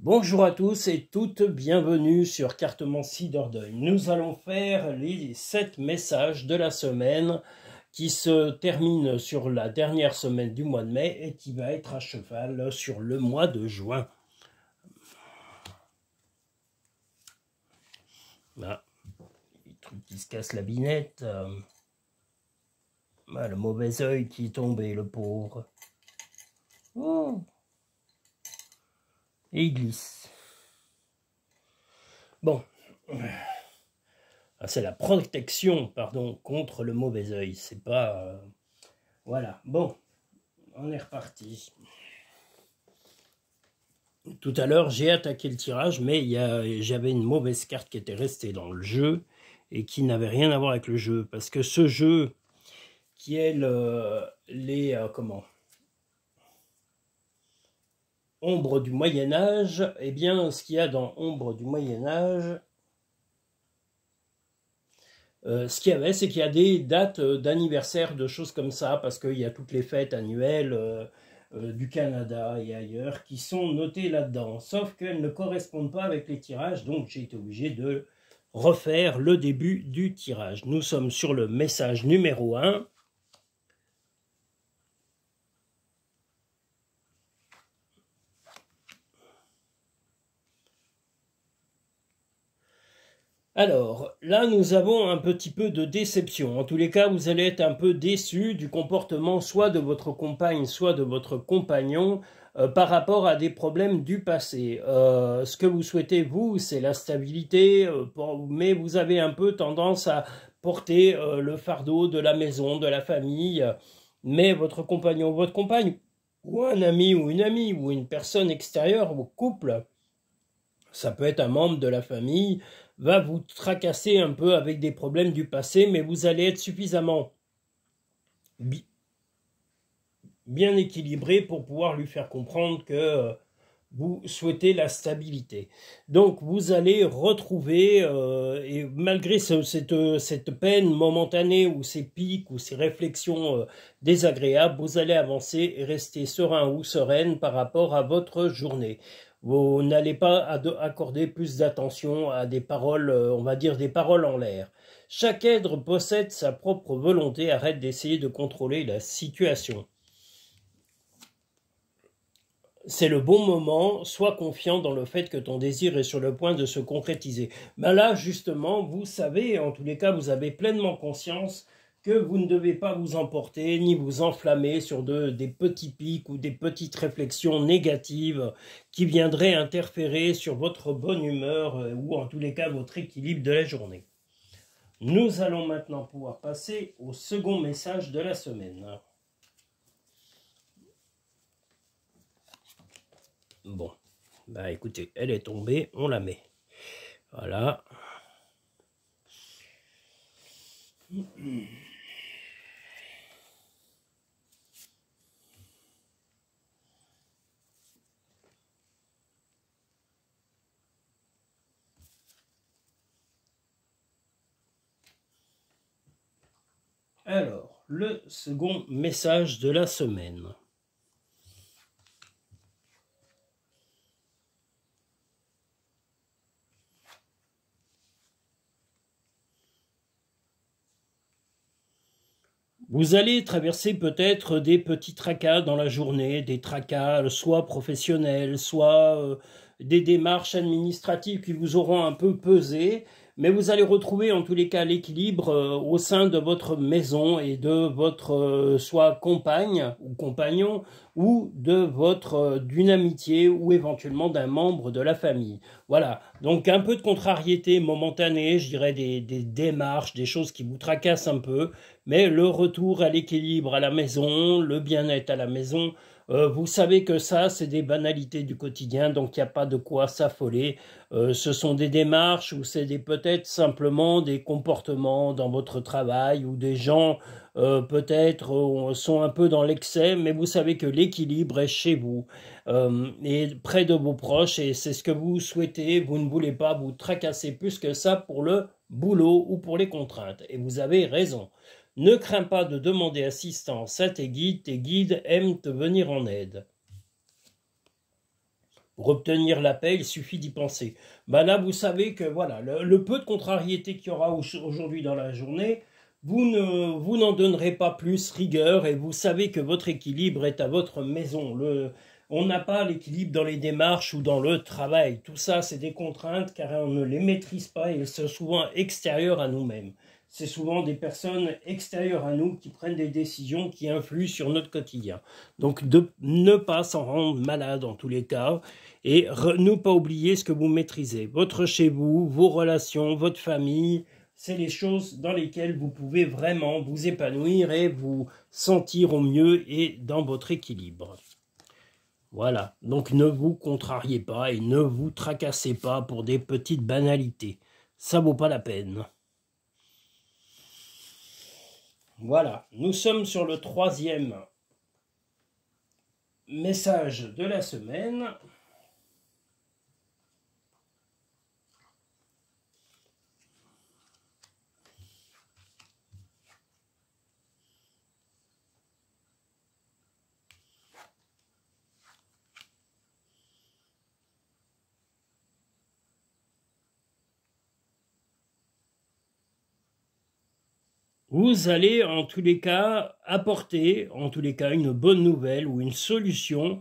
Bonjour à tous et toutes, bienvenue sur Cartomancie Dordogne. Nous allons faire les 7 messages de la semaine qui se terminent sur la dernière semaine du mois de mai et qui va être à cheval sur le mois de juin. Ah, les trucs qui se cassent la binette. Ah, le mauvais œil qui est tombé, le pauvre. Oh. Et il glisse. Bon, c'est la protection, pardon, contre le mauvais œil. C'est pas... Voilà, bon, on est reparti. Tout à l'heure, j'ai attaqué le tirage, mais j'avais une mauvaise carte qui était restée dans le jeu et qui n'avait rien à voir avec le jeu. Parce que ce jeu, qui est Ombre du Moyen-Âge, eh bien, ce qu'il y a dans Ombre du Moyen-Âge, ce qu'il y avait, c'est qu'il y a des dates d'anniversaire, de choses comme ça, parce qu'il y a toutes les fêtes annuelles du Canada et ailleurs qui sont notées là-dedans. Sauf qu'elles ne correspondent pas avec les tirages, donc j'ai été obligé de refaire le début du tirage. Nous sommes sur le message numéro 1. Alors, là, nous avons un petit peu de déception. En tous les cas, vous allez être un peu déçu du comportement soit de votre compagne, soit de votre compagnon par rapport à des problèmes du passé. Ce que vous souhaitez, vous, c'est la stabilité, mais vous avez un peu tendance à porter le fardeau de la maison, de la famille, mais votre compagnon, votre compagne, ou un ami ou une personne extérieure au couple, ça peut être un membre de la famille, va vous tracasser un peu avec des problèmes du passé, mais vous allez être suffisamment bien équilibré pour pouvoir lui faire comprendre que vous souhaitez la stabilité. Donc vous allez retrouver, et malgré cette peine momentanée ou ces pics ou ces réflexions désagréables, vous allez avancer et rester serein ou sereine par rapport à votre journée. Vous n'allez pas accorder plus d'attention à des paroles, on va dire des paroles en l'air. Chaque être possède sa propre volonté, arrête d'essayer de contrôler la situation. C'est le bon moment, sois confiant dans le fait que ton désir est sur le point de se concrétiser. Ben là, justement, vous savez, en tous les cas, vous avez pleinement conscience que vous ne devez pas vous emporter ni vous enflammer sur des petits pics ou des petites réflexions négatives qui viendraient interférer sur votre bonne humeur ou en tous les cas votre équilibre de la journée. Nous allons maintenant pouvoir passer au second message de la semaine. Bon, bah écoutez, elle est tombée, on la met. Voilà. Alors, le second message de la semaine. Vous allez traverser peut-être des petits tracas dans la journée, des tracas soit professionnels, soit des démarches administratives qui vous auront un peu pesé, mais vous allez retrouver en tous les cas l'équilibre au sein de votre maison et de votre soit compagne ou compagnon ou d'une amitié ou éventuellement d'un membre de la famille. Voilà, donc un peu de contrariété momentanée, je dirais des démarches, des choses qui vous tracassent un peu, mais le retour à l'équilibre à la maison, le bien-être à la maison, vous savez que ça, c'est des banalités du quotidien, donc il n'y a pas de quoi s'affoler. Ce sont des démarches ou c'est peut-être simplement des comportements dans votre travail ou des gens peut-être sont un peu dans l'excès, mais vous savez que l'équilibre est chez vous et près de vos proches et c'est ce que vous souhaitez. Vous ne voulez pas vous tracasser plus que ça pour le boulot ou pour les contraintes et vous avez raison. Ne crains pas de demander assistance à tes guides aiment te venir en aide. Pour obtenir la paix, il suffit d'y penser. Ben là, vous savez que voilà, le peu de contrariété qu'il y aura aujourd'hui dans la journée, vous n'en donnerez pas plus rigueur et vous savez que votre équilibre est à votre maison. On n'a pas l'équilibre dans les démarches ou dans le travail. Tout ça, c'est des contraintes car on ne les maîtrise pas et elles sont souvent extérieures à nous-mêmes. C'est souvent des personnes extérieures à nous qui prennent des décisions qui influent sur notre quotidien. Donc de ne pas s'en rendre malade en tous les cas et ne pas oublier ce que vous maîtrisez. Votre chez vous, vos relations, votre famille, c'est les choses dans lesquelles vous pouvez vraiment vous épanouir et vous sentir au mieux et dans votre équilibre. Voilà, donc ne vous contrariez pas et ne vous tracassez pas pour des petites banalités. Ça vaut pas la peine. Voilà, nous sommes sur le 3e message de la semaine. Vous allez en tous les cas apporter, en tous les cas, une bonne nouvelle ou une solution,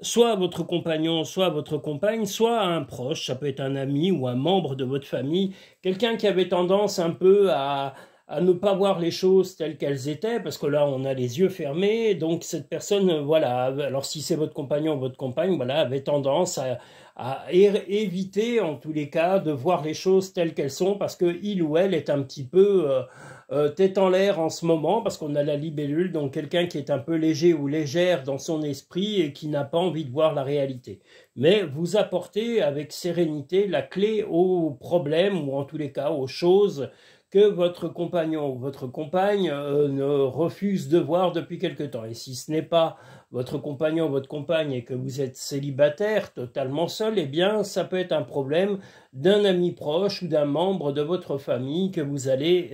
soit à votre compagnon, soit à votre compagne, soit à un proche, ça peut être un ami ou un membre de votre famille, quelqu'un qui avait tendance un peu à ne pas voir les choses telles qu'elles étaient, parce que là on a les yeux fermés, donc cette personne, voilà, alors si c'est votre compagnon ou votre compagne, voilà, avait tendance à éviter en tous les cas de voir les choses telles qu'elles sont, parce que il ou elle est un petit peu tête en l'air en ce moment, parce qu'on a la libellule, donc quelqu'un qui est un peu léger ou légère dans son esprit et qui n'a pas envie de voir la réalité. Mais vous apportez avec sérénité la clé aux problèmes, ou en tous les cas aux choses que votre compagnon ou votre compagne ne refuse de voir depuis quelque temps. Et si ce n'est pas votre compagnon ou votre compagne et que vous êtes célibataire, totalement seul, eh bien ça peut être un problème d'un ami proche ou d'un membre de votre famille que vous allez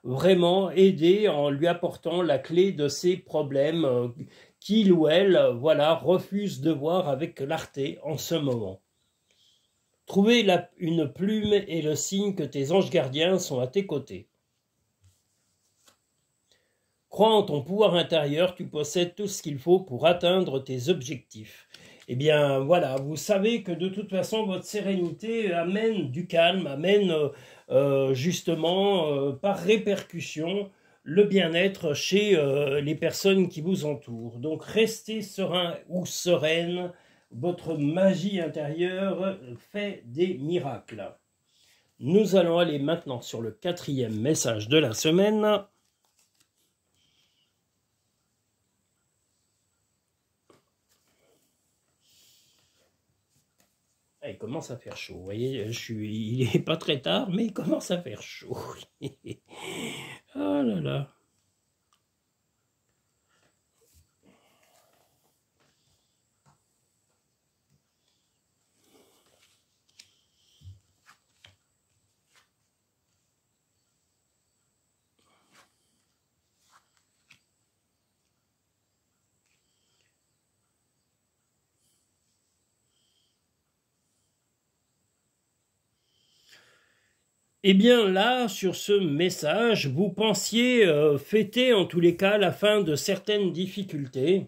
vraiment aider en lui apportant la clé de ces problèmes qu'il ou elle voilà, refuse de voir avec clarté en ce moment. Trouvez une plume et le signe que tes anges gardiens sont à tes côtés. Crois en ton pouvoir intérieur, tu possèdes tout ce qu'il faut pour atteindre tes objectifs. Eh bien voilà, vous savez que de toute façon votre sérénité amène du calme, amène justement par répercussion le bien-être chez les personnes qui vous entourent. Donc restez serein ou sereine, votre magie intérieure fait des miracles. Nous allons aller maintenant sur le 4e message de la semaine. Il commence à faire chaud, vous voyez, il n'est pas très tard, mais il commence à faire chaud. Oh là là. Eh bien là, sur ce message, vous pensiez fêter en tous les cas la fin de certaines difficultés.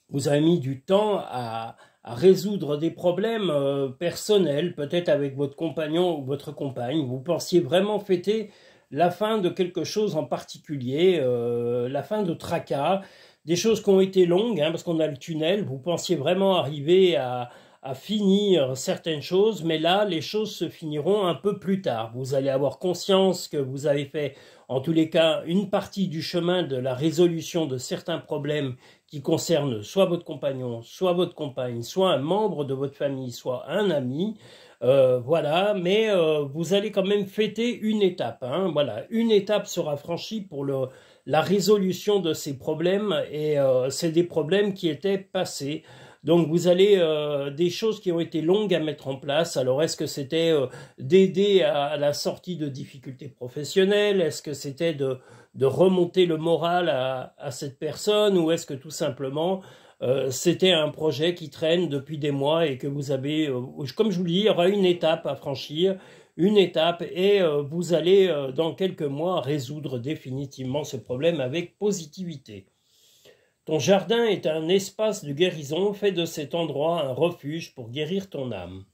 Vous avez mis du temps à résoudre des problèmes personnels, peut-être avec votre compagnon ou votre compagne. Vous pensiez vraiment fêter la fin de quelque chose en particulier, la fin de tracas, des choses qui ont été longues, hein, parce qu'on a le tunnel. Vous pensiez vraiment arriver à finir certaines choses, mais là, les choses se finiront un peu plus tard. Vous allez avoir conscience que vous avez fait, en tous les cas, une partie du chemin de la résolution de certains problèmes qui concernent soit votre compagnon, soit votre compagne, soit un membre de votre famille, soit un ami. Voilà, mais vous allez quand même fêter une étape. Hein, voilà, une étape sera franchie pour la résolution de ces problèmes, et c'est des problèmes qui étaient passés. Donc vous allez des choses qui ont été longues à mettre en place. Alors est-ce que c'était d'aider à la sortie de difficultés professionnelles? Est-ce que c'était de remonter le moral à cette personne? Ou est-ce que tout simplement c'était un projet qui traîne depuis des mois et que vous avez, comme je vous le dis, il y aura une étape à franchir, une étape, et vous allez, dans quelques mois, résoudre définitivement ce problème avec positivité. Ton jardin est un espace de guérison, fais de cet endroit un refuge pour guérir ton âme.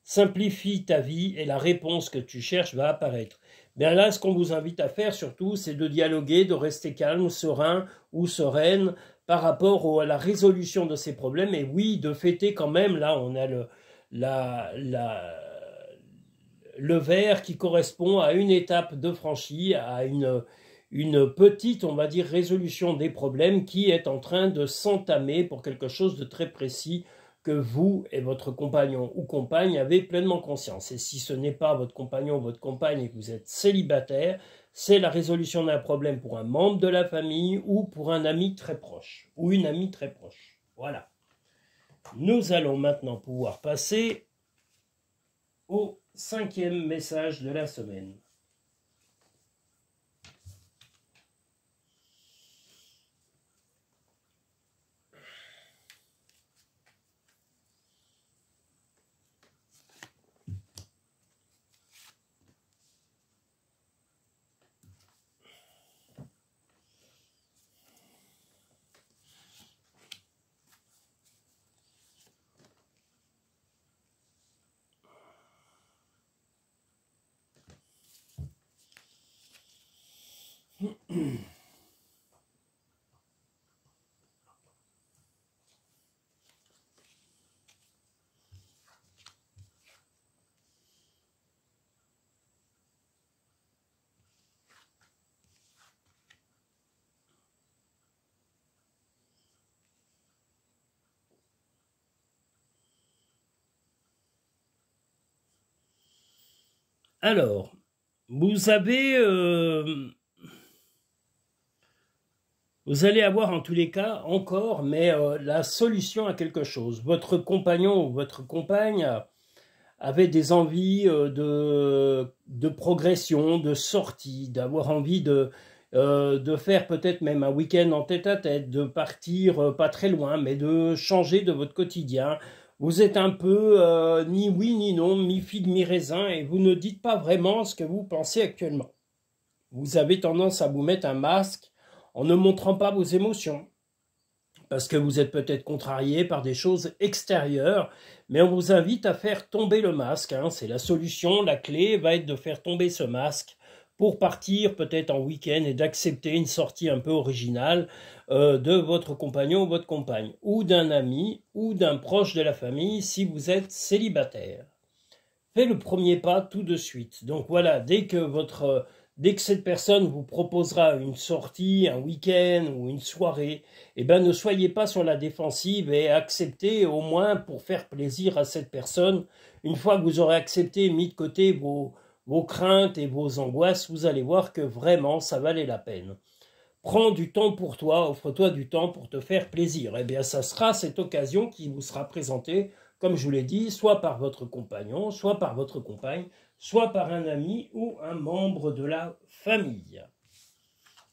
Simplifie ta vie et la réponse que tu cherches va apparaître. Bien là, ce qu'on vous invite à faire surtout, c'est de dialoguer, de rester calme, serein ou sereine par rapport à la résolution de ces problèmes. Et oui, de fêter quand même, là on a le verre qui correspond à une étape de franchie, à une petite, on va dire, résolution des problèmes qui est en train de s'entamer pour quelque chose de très précis que vous et votre compagnon ou compagne avez pleinement conscience. Et si ce n'est pas votre compagnon ou votre compagne et que vous êtes célibataire, c'est la résolution d'un problème pour un membre de la famille ou pour un ami très proche ou une amie très proche. Voilà. Nous allons maintenant pouvoir passer au 5e message de la semaine. Alors, vous allez avoir en tous les cas encore, mais la solution à quelque chose. Votre compagnon ou votre compagne avait des envies de progression, de sortie, d'avoir envie de faire peut-être même un week-end en tête-à-tête, de partir pas très loin, mais de changer de votre quotidien. Vous êtes un peu ni oui ni non, mi-figue, mi-raisin, et vous ne dites pas vraiment ce que vous pensez actuellement. Vous avez tendance à vous mettre un masque en ne montrant pas vos émotions, parce que vous êtes peut-être contrarié par des choses extérieures, mais on vous invite à faire tomber le masque, hein. C'est la solution, la clé va être de faire tomber ce masque pour partir peut-être en week-end et d'accepter une sortie un peu originale de votre compagnon ou votre compagne, ou d'un ami, ou d'un proche de la famille si vous êtes célibataire. Faites le premier pas tout de suite. Donc voilà, dès que cette personne vous proposera une sortie, un week-end ou une soirée, eh ben ne soyez pas sur la défensive et acceptez au moins pour faire plaisir à cette personne. Une fois que vous aurez accepté, mis de côté vos craintes et vos angoisses, vous allez voir que vraiment ça valait la peine. Prends du temps pour toi, offre-toi du temps pour te faire plaisir. Eh bien, ça sera cette occasion qui vous sera présentée, comme je vous l'ai dit, soit par votre compagnon, soit par votre compagne, soit par un ami ou un membre de la famille.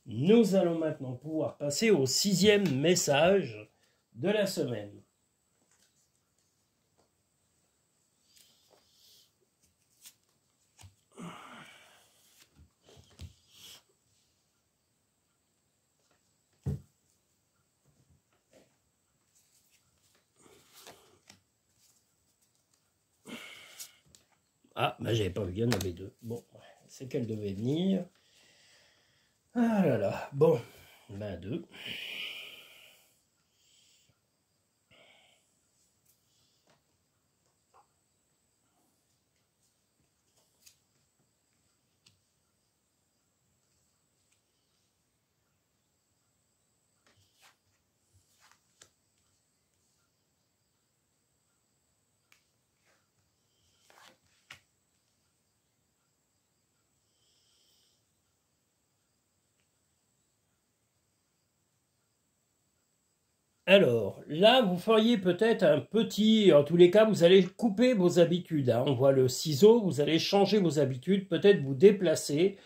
Nous allons maintenant pouvoir passer au 6e message de la semaine. Ah, ben j'avais pas vu, il y en avait 2. Bon, c'est qu'elle devait venir. Ah là là, bon, ben 2. Alors, là, vous feriez peut-être un petit... En tous les cas, vous allez couper vos habitudes, hein. On voit le ciseau, vous allez changer vos habitudes, peut-être vous déplacer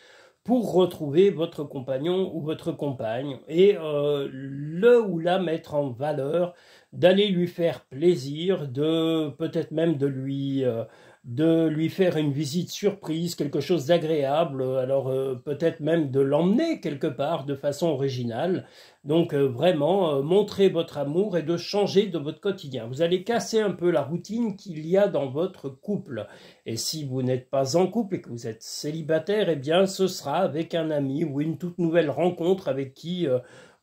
pour retrouver votre compagnon ou votre compagne et le ou la mettre en valeur, d'aller lui faire plaisir, de peut-être même de lui faire une visite surprise, quelque chose d'agréable, alors peut-être même de l'emmener quelque part de façon originale. Donc vraiment, montrer votre amour et de changer de votre quotidien. Vous allez casser un peu la routine qu'il y a dans votre couple. Et si vous n'êtes pas en couple et que vous êtes célibataire, eh bien ce sera avec un ami ou une toute nouvelle rencontre avec qui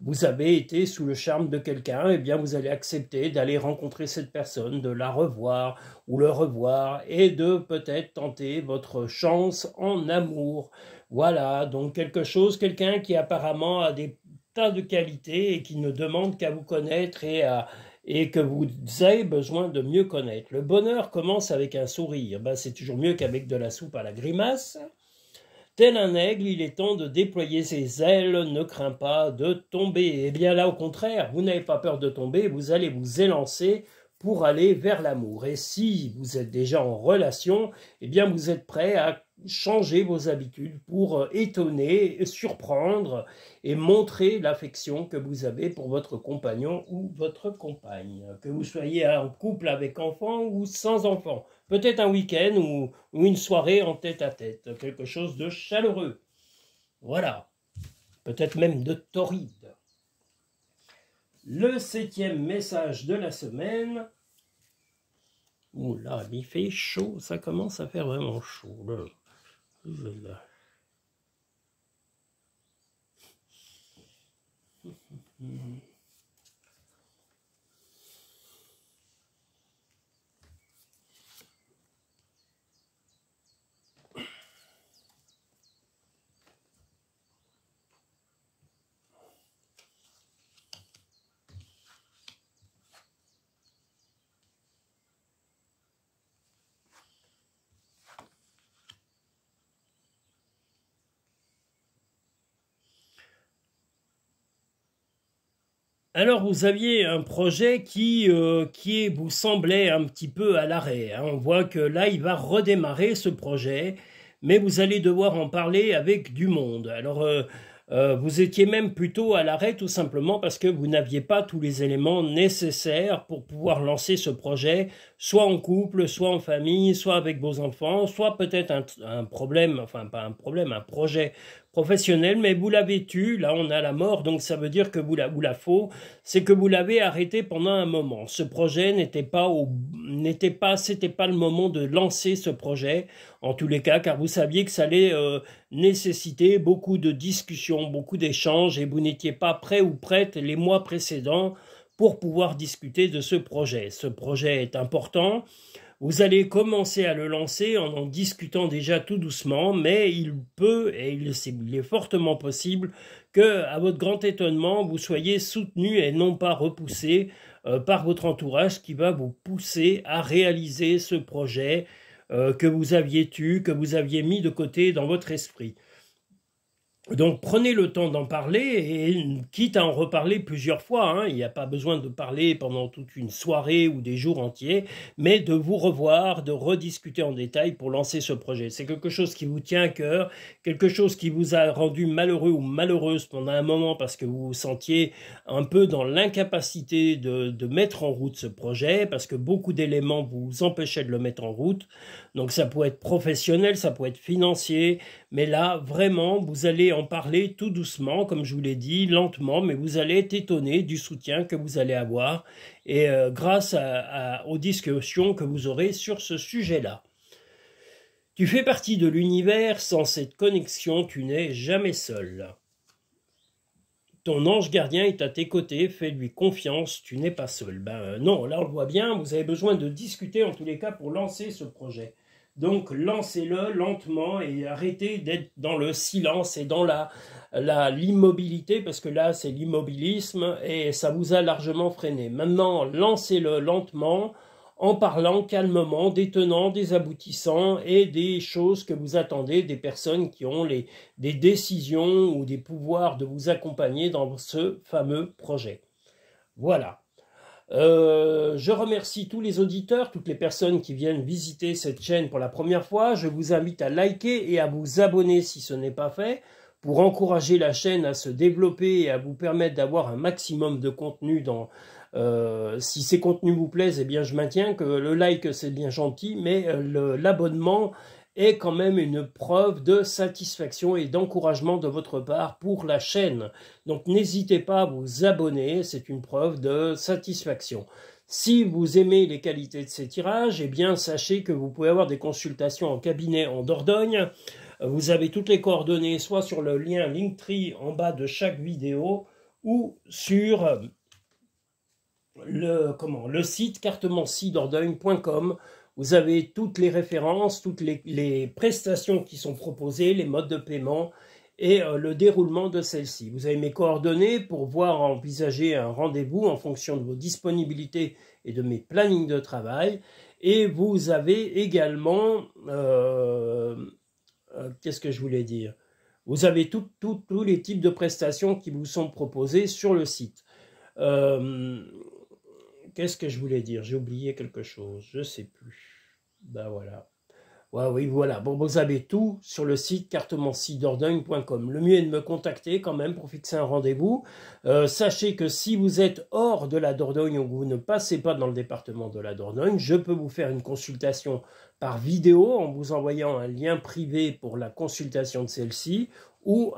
vous avez été sous le charme de quelqu'un, eh bien vous allez accepter d'aller rencontrer cette personne, de la revoir ou le revoir et de peut-être tenter votre chance en amour. Voilà, donc quelqu'un qui apparemment a des tas de qualités et qui ne demande qu'à vous connaître et que vous avez besoin de mieux connaître. Le bonheur commence avec un sourire. Ben, c'est toujours mieux qu'avec de la soupe à la grimace. Tel un aigle, il est temps de déployer ses ailes, ne crains pas de tomber. Eh bien là, au contraire, vous n'avez pas peur de tomber, vous allez vous élancer pour aller vers l'amour. Et si vous êtes déjà en relation, eh bien vous êtes prêt à changer vos habitudes pour étonner, surprendre et montrer l'affection que vous avez pour votre compagnon ou votre compagne. Que vous soyez en couple avec enfant ou sans enfant. Peut-être un week-end ou une soirée en tête-à-tête. Quelque chose de chaleureux. Voilà. Peut-être même de torride. Le 7e message de la semaine. Oula, il fait chaud. Ça commence à faire vraiment chaud. Là. Alors, vous aviez un projet qui vous semblait un petit peu à l'arrêt. Hein. On voit que là, il va redémarrer ce projet, mais vous allez devoir en parler avec du monde. Alors, vous étiez même plutôt à l'arrêt tout simplement parce que vous n'aviez pas tous les éléments nécessaires pour pouvoir lancer ce projet, soit en couple, soit en famille, soit avec vos enfants, soit peut-être un problème, enfin pas un problème, un projet professionnel, mais vous l'avez tu, là on a la mort, donc ça veut dire que vous la faux, c'est que vous l'avez arrêté pendant un moment. Ce projet c'était pas le moment de lancer ce projet, en tous les cas, car vous saviez que ça allait nécessiter beaucoup de discussions, beaucoup d'échanges, et vous n'étiez pas prêt ou prête les mois précédents pour pouvoir discuter de ce projet. Ce projet est important. Vous allez commencer à le lancer en discutant déjà tout doucement, mais il peut, et il est fortement possible, que, à votre grand étonnement, vous soyez soutenu et non pas repoussé par votre entourage qui va vous pousser à réaliser ce projet que vous aviez que vous aviez mis de côté dans votre esprit. Donc prenez le temps d'en parler et quitte à en reparler plusieurs fois, hein, il n'y a pas besoin de parler pendant toute une soirée ou des jours entiers, mais de vous revoir, de rediscuter en détail pour lancer ce projet. C'est quelque chose qui vous tient à cœur, quelque chose qui vous a rendu malheureux ou malheureuse pendant un moment parce que vous vous sentiez un peu dans l'incapacité de mettre en route ce projet, parce que beaucoup d'éléments vous empêchaient de le mettre en route. Donc ça peut être professionnel, ça peut être financier, mais là vraiment vous allez en parler tout doucement, comme je vous l'ai dit, lentement, mais vous allez être étonné du soutien que vous allez avoir et grâce aux discussions que vous aurez sur ce sujet-là. Tu fais partie de l'univers, sans cette connexion, tu n'es jamais seul. Ton ange gardien est à tes côtés, fais-lui confiance, tu n'es pas seul. Non, là on le voit bien, vous avez besoin de discuter en tous les cas pour lancer ce projet. Donc lancez-le lentement et arrêtez d'être dans le silence et dans l'immobilité, parce que là c'est l'immobilisme et ça vous a largement freiné. Maintenant, lancez-le lentement, en parlant calmement, des tenants, des aboutissants et des choses que vous attendez, des personnes qui ont des décisions ou des pouvoirs de vous accompagner dans ce fameux projet. Voilà. Je remercie tous les auditeurs, toutes les personnes qui viennent visiter cette chaîne pour la première fois. Je vous invite à liker et à vous abonner si ce n'est pas fait. pour encourager la chaîne à se développer et à vous permettre d'avoir un maximum de contenu dans... si ces contenus vous plaisent, eh bien je maintiens que le like c'est bien gentil, mais l'abonnement est quand même une preuve de satisfaction et d'encouragement de votre part pour la chaîne. Donc n'hésitez pas à vous abonner, c'est une preuve de satisfaction. Si vous aimez les qualités de ces tirages, eh bien sachez que vous pouvez avoir des consultations en cabinet en Dordogne. Vous avez toutes les coordonnées soit sur le lien Linktree en bas de chaque vidéo ou sur le site cartemencidordogne.com. Vous avez toutes les références, toutes les prestations qui sont proposées, les modes de paiement et le déroulement de celles-ci. Vous avez mes coordonnées pour voir envisager un rendez-vous en fonction de vos disponibilités et de mes plannings de travail. Et vous avez également, qu'est-ce que je voulais dire? Vous avez tous les types de prestations qui vous sont proposées sur le site. Qu'est-ce que je voulais dire? J'ai oublié quelque chose, je ne sais plus. Ben voilà. Ouais, oui, voilà. Bon, vous avez tout sur le site cartemencidordogne.com. Le mieux est de me contacter quand même pour fixer un rendez-vous. Sachez que si vous êtes hors de la Dordogne ou que vous ne passez pas dans le département de la Dordogne, je peux vous faire une consultation par vidéo en vous envoyant un lien privé pour la consultation de celle-ci ou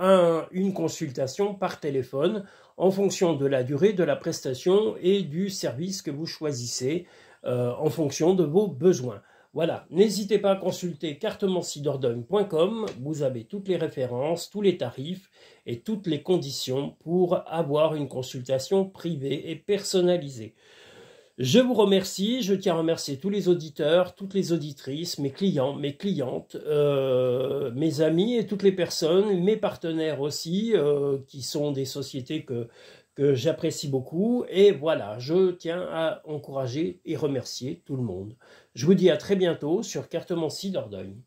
une consultation par téléphone en fonction de la durée de la prestation et du service que vous choisissez en fonction de vos besoins. Voilà, n'hésitez pas à consulter cartemencidordogne.com, vous avez toutes les références, tous les tarifs et toutes les conditions pour avoir une consultation privée et personnalisée. Je vous remercie, je tiens à remercier tous les auditeurs, toutes les auditrices, mes clients, mes clientes, mes amis et toutes les personnes, mes partenaires aussi, qui sont des sociétés que j'apprécie beaucoup. Et voilà, je tiens à encourager et remercier tout le monde. Je vous dis à très bientôt sur Cartemencie Dordogne.